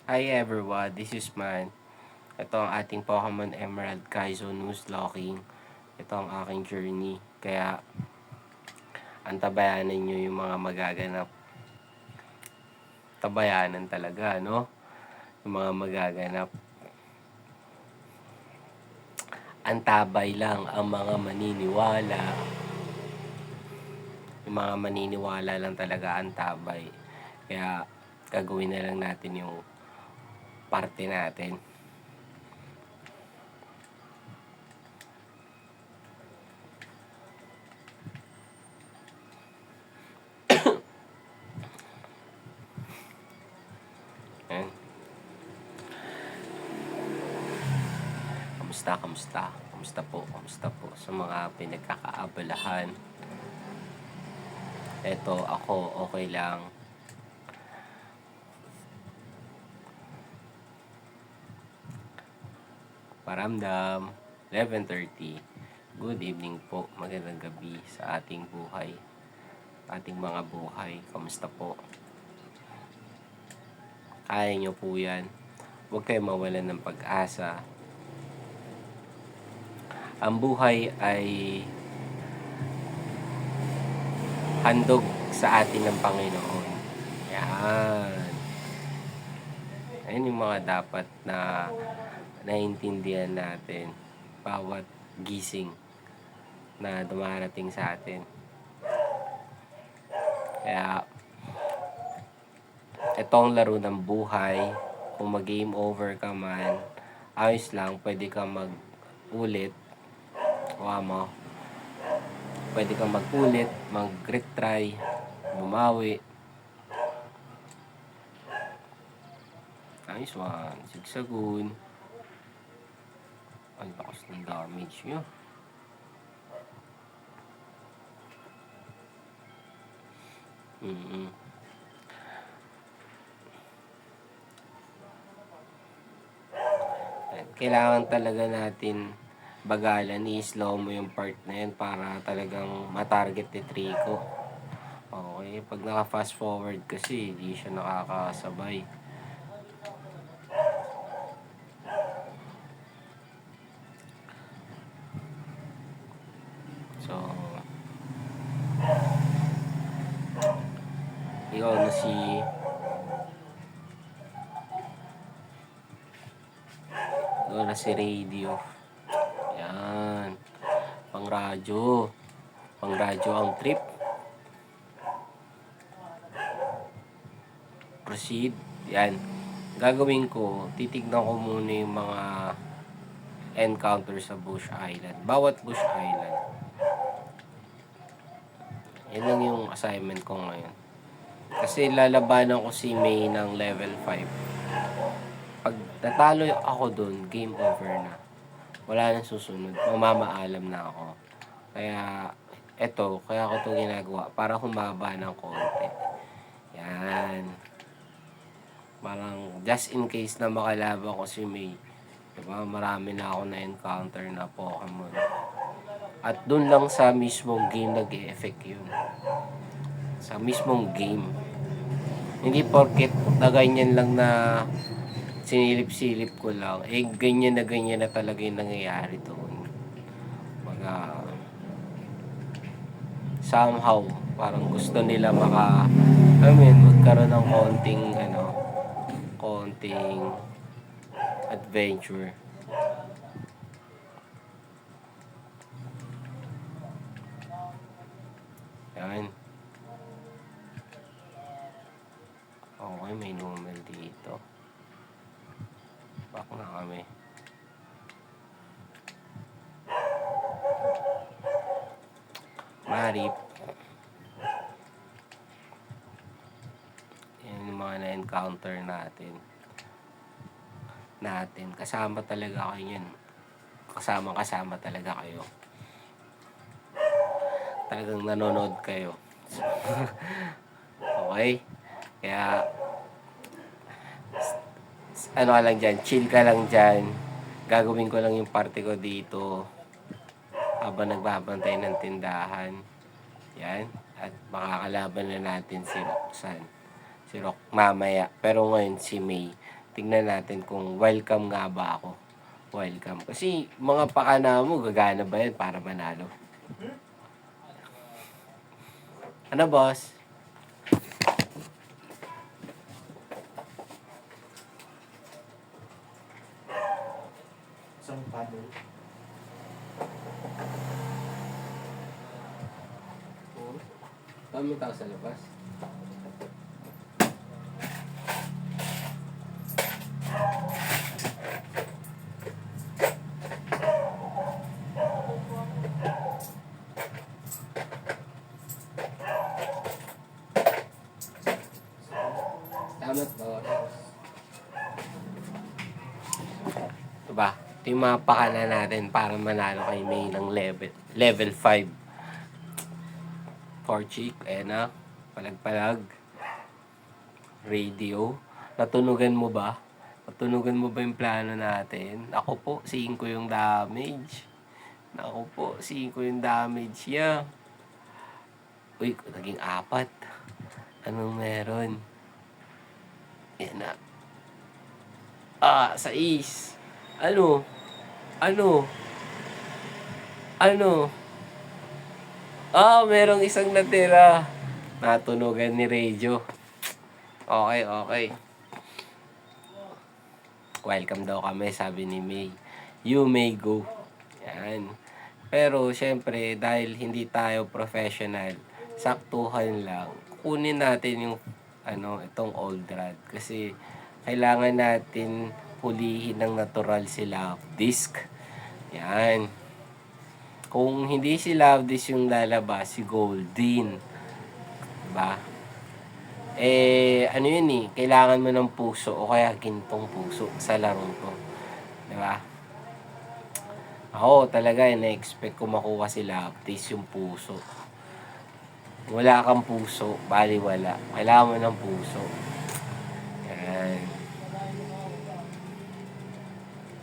Hi everyone, this is Man. Ito ang ating Pokemon Emerald Kaizo Nuzlocking. Ito ang aking journey. Kaya, antabayanan nyo yung mga magaganap. Tabayanan talaga, no? Yung mga magaganap. Antabay lang ang mga maniniwala. Yung mga maniniwala lang talaga antabay. Kaya, gagawin na lang natin yung parte natin. Ayan. Kamusta po sa mga pinagkakaabalahan. Eto, ako okay lang. Paramdam, 11:30. Good evening po, magandang gabi sa ating buhay, ating mga buhay. Kamusta po? Kaya nyo po yan. Huwag kayo mawalan ng pag-asa. Ang buhay ay handog sa atin ng Panginoon. Yan. Ayun yung mga dapat na naiintindihan natin bawat gising na dumarating sa atin. Kaya itong laro ng buhay, kung mag-game over ka man, ayos lang, pwede kang mag-ulit. Pwede kang mag-ulit, mag-retry, bumawi. Nice one, Zigzagoon. Ang lakas ng damage nyo. Kailangan talaga natin bagalan, i-slow mo yung part na yun para talagang matarget ni Trico. Okay, pag naka-fast forward kasi, hindi siya nakakasabay. So, ikaw na si radio. Yan. Pang radyo ang trip. Proceed. Yan. Gagawin ko, titignan ko muna yung mga encounter sa Bush Island. Bawat Bush Island. Yan lang yung assignment ko ngayon. Kasi lalabanan ko si May ng level 5. Pag natalo ako dun, game over na. Wala nang susunod. Mamamaalam na ako. Kaya ako ito ginagawa para humaba ng konti. Yan. Parang just in case na makalaban ko si May. Diba? Marami na ako na-encounter na Pokemon. At dun lang sa mismong game nag-e-effect yun. Sa mismong game. Hindi porket na ganyan lang na sinilip-silip ko lang. Ganyan na talaga yung nangyayari doon. Mga somehow parang gusto nila magkaroon ng konting adventure. Yan. Okay, may normal dito. Back na kami. Marip. Yan yung mga na-encounter natin. Kasama talaga kayo yan. Kasama talaga kayo. Talagang nanonood kayo. Okay? Kaya, ano ka lang dyan, chill ka lang dyan. Gagawin ko lang yung parte ko dito habang nagbabantay ng tindahan. Yan. At makakalaban na natin si Roxanne. Si Rock mamaya. Pero ngayon si May. tingnan natin kung welcome nga ba ako. Welcome. Kasi mga pakana mo, gagana ba yan para manalo? Ano, boss? Isang paddle. Kami tao sa labas. Salamat, boss. Diba? Ito yung mga pakana natin para manalo kay May ng level 5. Porchik, ayan na. Palag-palag. Radio. Natunugan mo ba? Natunugan mo ba yung plano natin? Ako po, 5 yung damage. Ako po, 5 yung damage niya. Uy, naging 4. Anong meron? Yan na. 6. Ano? Ano? Ano? Merong isang natira. Natunugan ni Radio. Okay, okay. Welcome daw kami, sabi ni May. You may go. Yan. Pero, syempre, dahil hindi tayo professional, saktuhan lang. Kunin natin yung, itong old rod. Kasi, kailangan natin pulihin ng natural si Love Disc. Yan. Kung hindi si Love Disc yung lalabas, si Goldin. Diba? Ano yun eh, kailangan mo ng puso o kaya gintong puso sa larong to. Diba? Ako talaga, na-expect ko makuha si Love Disc yung puso. Wala kang puso, bali wala. Kailangan mo ng puso. Yan.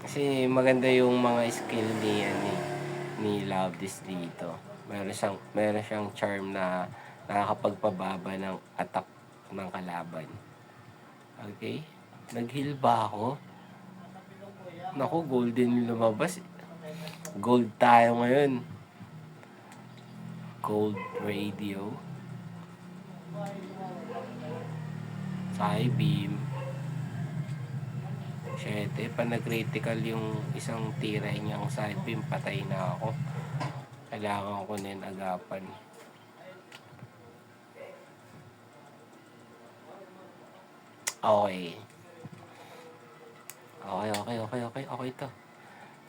Kasi maganda yung mga skill ni Love Disc dito. Meron siyang charm na nakakapagpababa ng attack ng kalaban. Okay? Nag-heal ba ako? Naku, golden lumabas. Gold tayo ngayon. Gold radio. Sai beam. 7. Pa nag-critical yung isang tira niyang side beam, patay na ako. Kailangan ko na yung agapan. Okay. Okay to.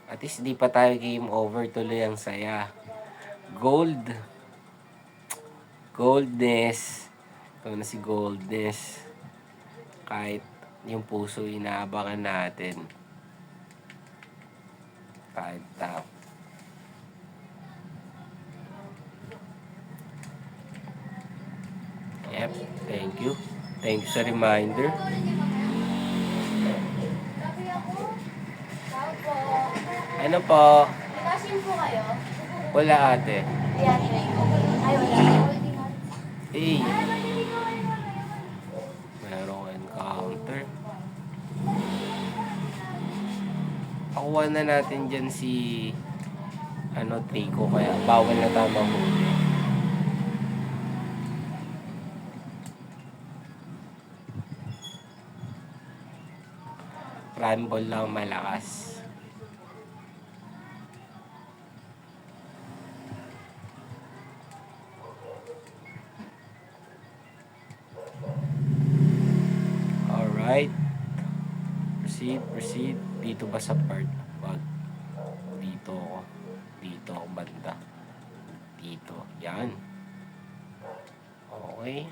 At least di pa tayo game over, tuloy ang saya. Gold. Goldness. Ito na si Goldness. Kahit yung puso inaabangan natin. Kahit top. Yep, thank you. Thank you sa reminder. Ano po? Kasin po kayo? Wala ate. Yan. Ay, wala. Hey. Merong encounter. Pakuha na natin dyan si Trico, kaya bawal na tamang huli. Rumble lang malakas. Alright. Proceed. Dito ba sa part? Wag. Dito ako banda. Dito. Yan. Okay.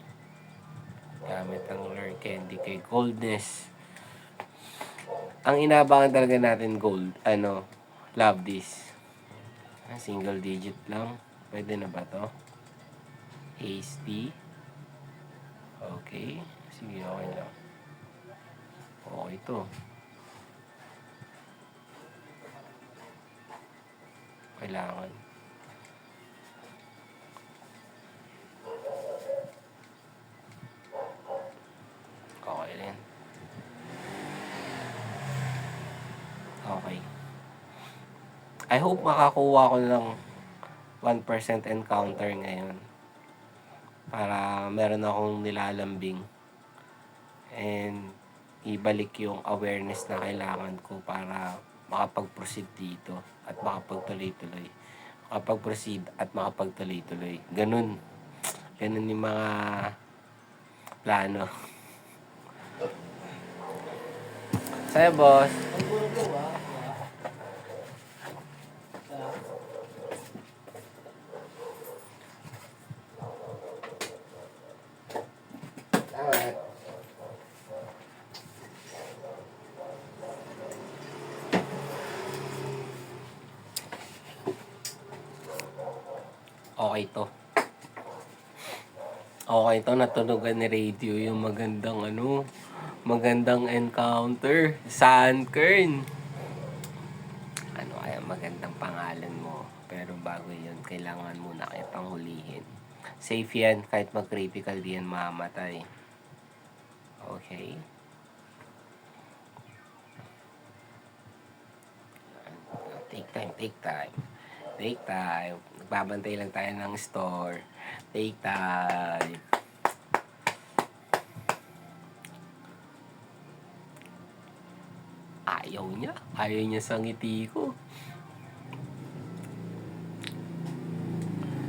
Gamit ang Lure Candy kay Goldness. Ang inabangan talaga natin Love Disc. Single digit lang. Pwede na ba to? Hasty. Okay. Sige, okay lang. Okay to. Kailangan. Okay rin. I hope makakuha ko ng 1% encounter ngayon. Para meron akong nilalambing. And ibalik yung awareness na kailangan ko para makapag-proceed dito at makapagtuloy-tuloy. Makapag-proceed at makapagtuloy-tuloy. Ganun. Ganun yung mga plano. Sa'yo, boss. Alright. Okay to. Okay to, natunugan ni radio yung magandang encounter. Sunkern. Ano kaya magandang pangalan mo? Pero bago yun, kailangan muna kitang hulihin. Safe yan, kahit mag-critical di yan mamamatay. Okay? Take time, take time. Take time. Nagbabantay lang tayo ng store. Take time. Ayaw niya. Ayaw niya sa ngiti ko.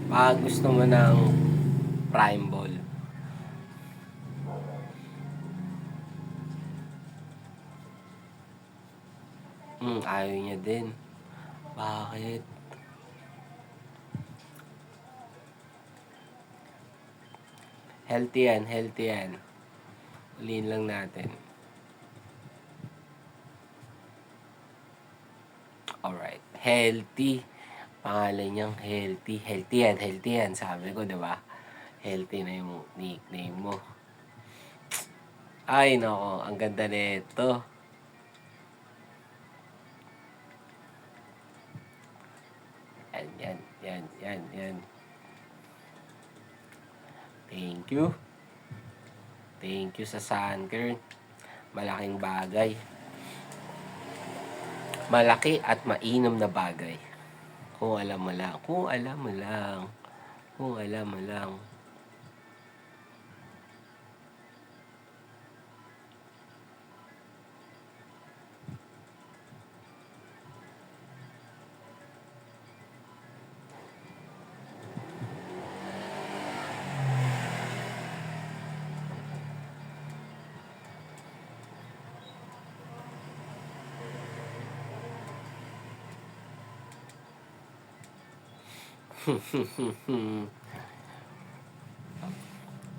Baka gusto mo ng prime ball. Ayaw niya din. Bakit? Healthy yan, healthy yan. Ulihin lang natin. Alright. Healthy. Pangalan niyang healthy. Healthy yan. Sabi ko, di ba? Healthy na yung nickname mo. Ay, nako. Ang ganda nito. Yan. Thank you. Thank you sa Sunkern. Malaking bagay. Malaki at mainam na bagay. Kung alam mo lang. Kung alam mo lang. Kung alam mo lang.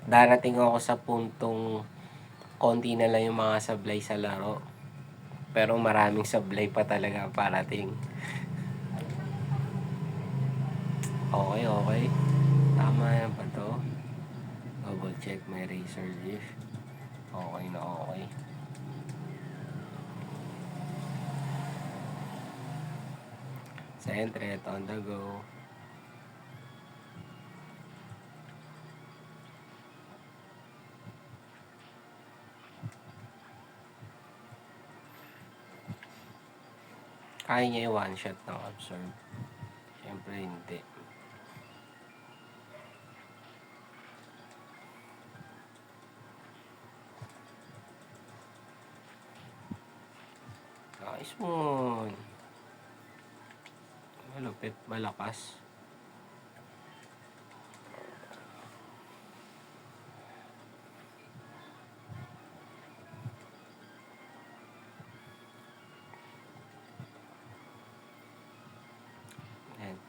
Darating ako sa puntong konti na lang yung mga sablay sa laro. Pero maraming sablay pa talaga parating. Okay. Tama yan ba to? Double check my razor leaf. Okay na okay. Sentret on the go. Kaya niya yung one shot ng absorb. Siyempre hindi. Nice one. Malupit, malakas.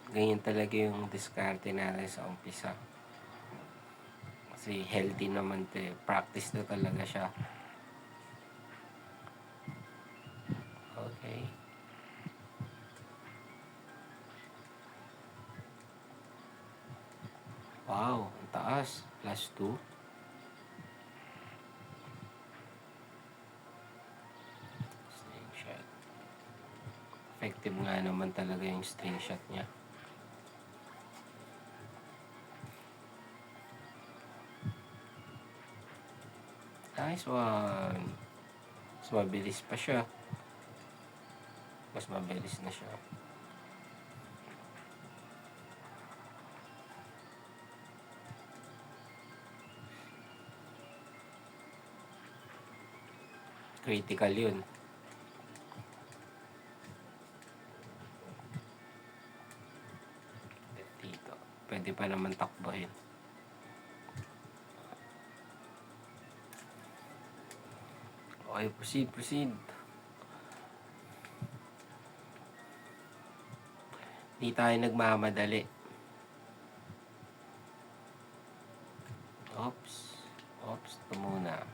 Ganyan talaga yung diskarte natin sa umpisa. Kasi healthy naman to eh. Practice na talaga siya. Okay. Wow, ang taas. +2. String shot. Effective nga naman talaga yung string shot niya. Nice one. Mas mabilis pa siya. Mas mabilis na siya. Critical yun. Dito. Pwede pa naman takbohin. Okay, proceed. Di tayo nagmamadali. Oops, ito muna.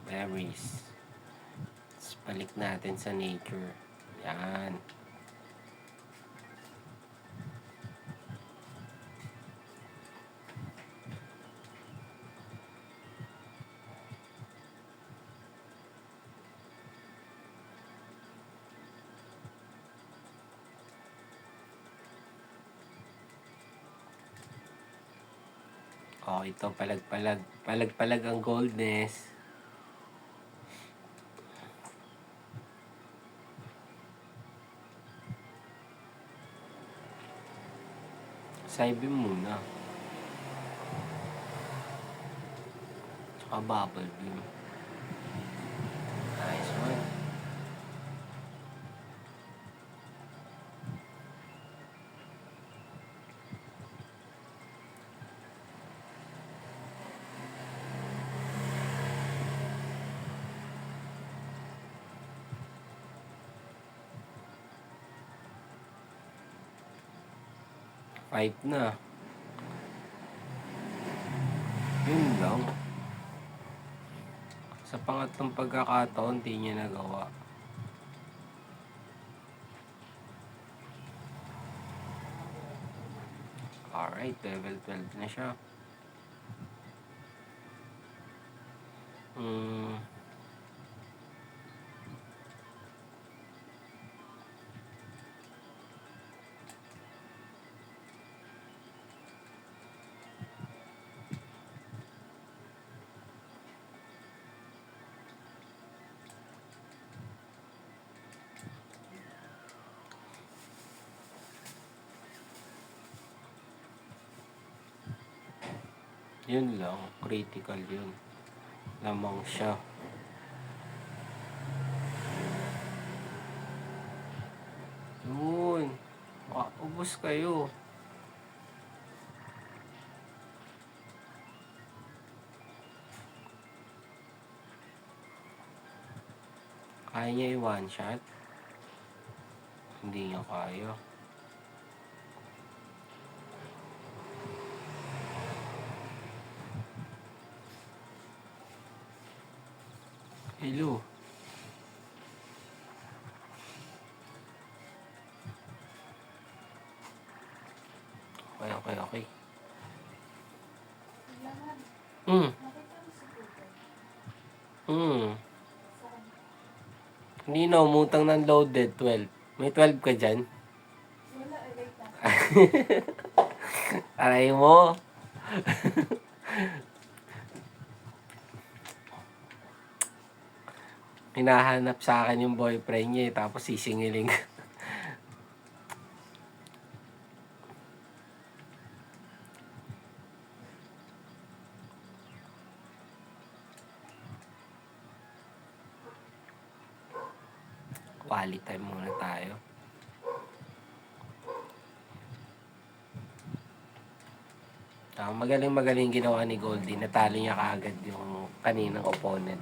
Berries. Tapos balik natin sa nature. Yan. Oh, ito palag ang goldness. Side beam muna. Tsaka bubble beam. Nice one. Five na. Yun lang. Sa pangatlong pagkakataon, di niya nagawa. Alright, level 12 na siya. Yun lang, critical yun. Lamang siya. Yun. Ubus kayo. Kaya niya i-one shot? Hindi niya kaya. Hello. Okay. Hindi na umutang ng loaded 12. May 12 ka dyan? Wala, wait lang. Aray mo. Hinahanap sa akin yung boyfriend niya tapos sisingiling. Quality time muna tayo. Magaling ginawa ni Goldie. Natalo niya kaagad yung kaninang opponent.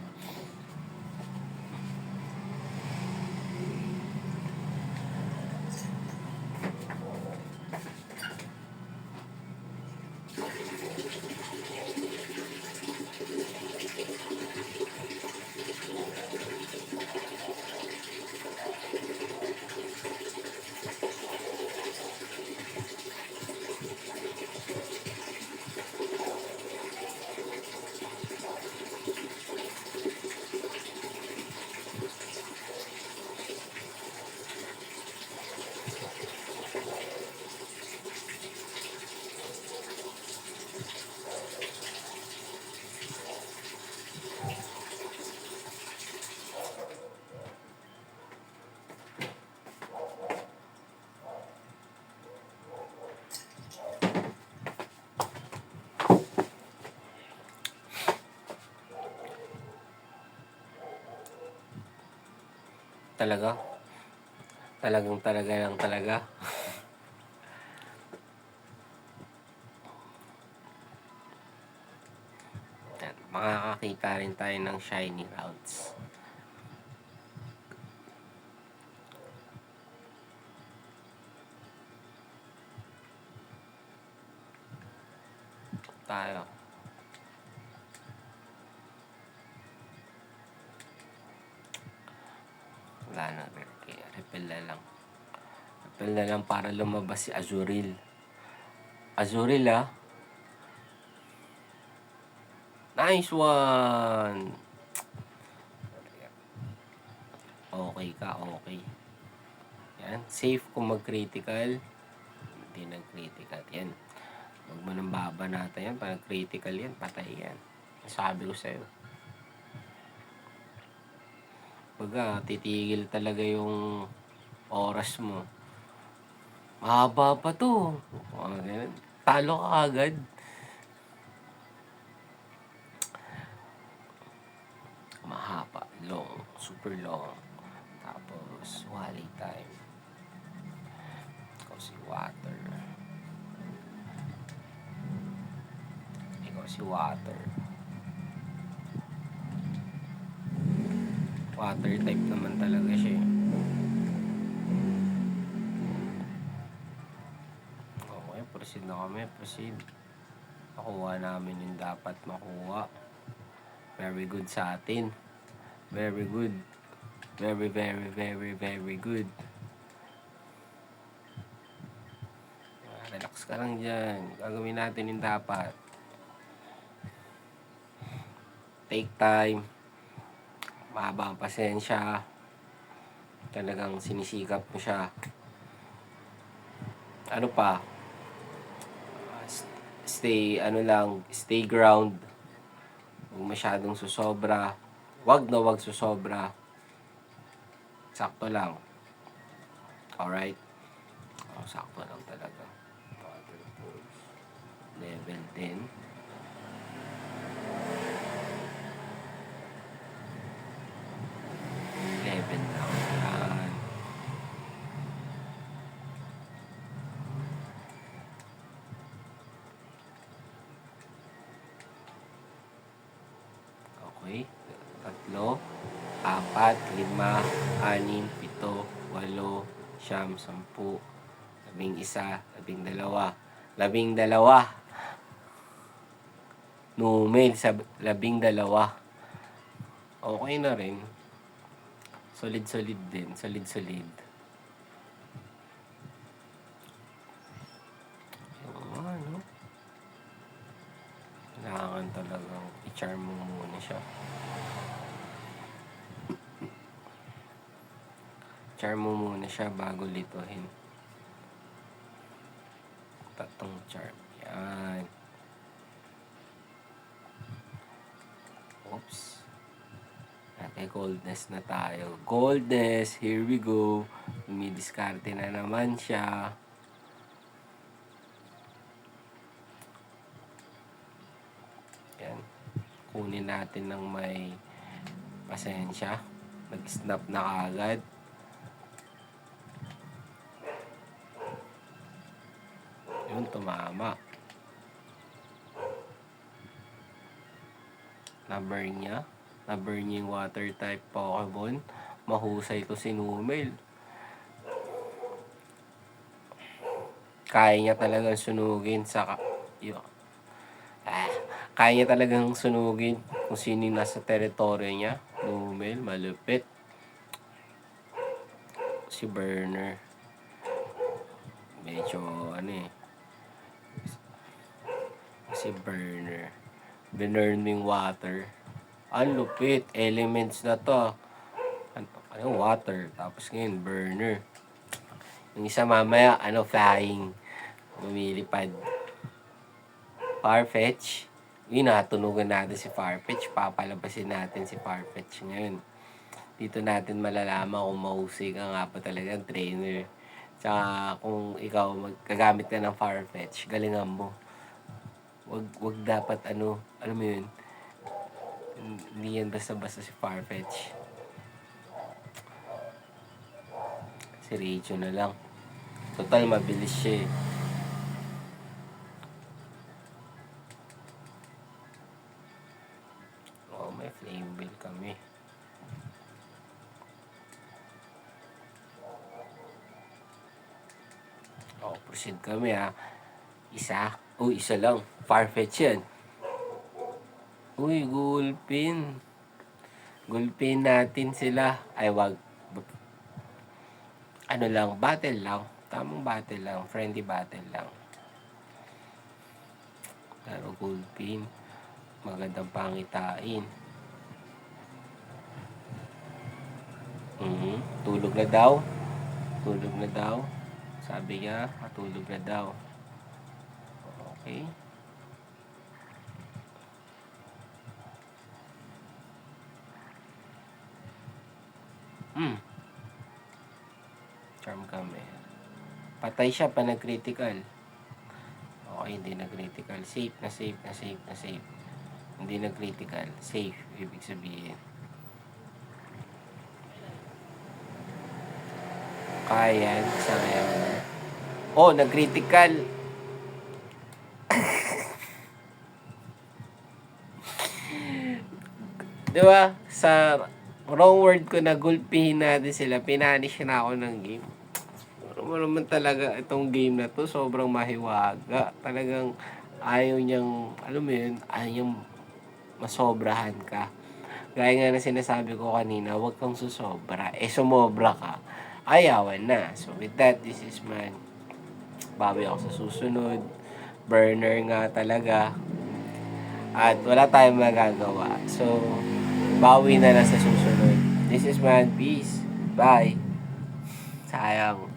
talaga. Talaga lang talaga. Yan, makakakita rin tayo ng shiny rounds. Tayo. Wala na, repel na lang. Repel na lang para lumabas si Azuril. Azuril, ah. Nice one! Okay ka, okay. Yan, safe kung mag-critical. Hindi nag-critical. Yan. Huwag mo nang babanata yan. Pag critical yan, patay yan. Sabi ko sa'yo. Baga, titigil talaga yung oras mo. Mahaba pa to. Talo ka agad. Mahaba. Long. Super long. Tapos, wali time. Ikaw si water. Ikaw si water. Water type naman talaga siya eh. Okay, proceed na kami. Proceed. Nakuha namin yung dapat makuha. Very good sa atin. Very good. Very, very, very, very good. Relax ka lang dyan. Gagawin natin yung dapat. Take time. Mahaba ang pasensya. Talagang sinisikap mo siya. Ano pa? Stay ground. Huwag masyadong susobra. Wag susobra. Sakto lang. Alright? Sakto lang talaga. Water pulse. Level 10. Level lang. Yan. Okay. 3, 4, 5, 6, 7, 8, 9, 10, 11, 12. 12. Numel sa 12. Okay na rin. Solid din. Solid. Ano? Kailangan talagang i-charm mo muna siya. Charm mo muna siya bago lituhin. Tatong charm. Yan. Oops. Okay, coldness na tayo. Coldness, here we go. Umidiskarte na naman siya. Yan. Kunin natin ng may pasensya. Nag-snap na kaagad. Yun, tumama. Na-burn niya yung water type Pokemon. Mahusay to si Numel. Kaya niya talagang sunugin kaya niya talagang sunugin kung sino yung nasa teritoryo niya. Numel, malupit. Si Burner. Medyo si Burner. Binurn yung water. Ang lupit. Elements na to. Water. Tapos ngayon, burner. Yung isa mamaya, flying. Lumilipad. Farfetch. Yun, natunugan natin si Farfetch. Papalabasin natin si Farfetch ngayon. Dito natin malalaman kung mahusay ka nga pa talaga ang trainer. Tsaka kung ikaw magkagamit ka ng Farfetch, galingan mo. Wag dapat alam mo yun, hindi yan basta-basta si Farfetch. Si Rachel na lang. Total, mabilis siya eh. Oh, may flame bill kami. Oh, proceed kami ha. Isa. Uy, isa lang. Farfetch yan. Uy, gulpin. Gulpin natin sila. Ay, wag. Ano lang, battle lang. Tamang battle lang. Friendly battle lang. Pero gulpin. Magandang pangitain. Tulog na daw. Tulog na daw. Sabi niya, matulog na daw. Okay. Charm kami. Patay siya pa nag-critical. Okay, hindi nag-critical. Safe na safe na safe na safe. Hindi nag-critical. Safe, ibig sabihin. Kaya, sayang. Oh, nag-critical. Diba? Sa wrong word ko na gulpihin natin sila, pinanish na ako ng game. Pero naman talaga itong game na to, sobrang mahiwaga. Talagang ayaw niyang, alam mo yun, ayaw niyang masobrahan ka. Gaya nga na sinasabi ko kanina, huwag kang susobra. Eh, sumobra ka, ayawan na. So, with that, this is my bawi ako sa susunod. Burner nga talaga. At wala tayong magagawa. So, bawi na lang sa susunod. This is Man. Peace. Bye. Sayang.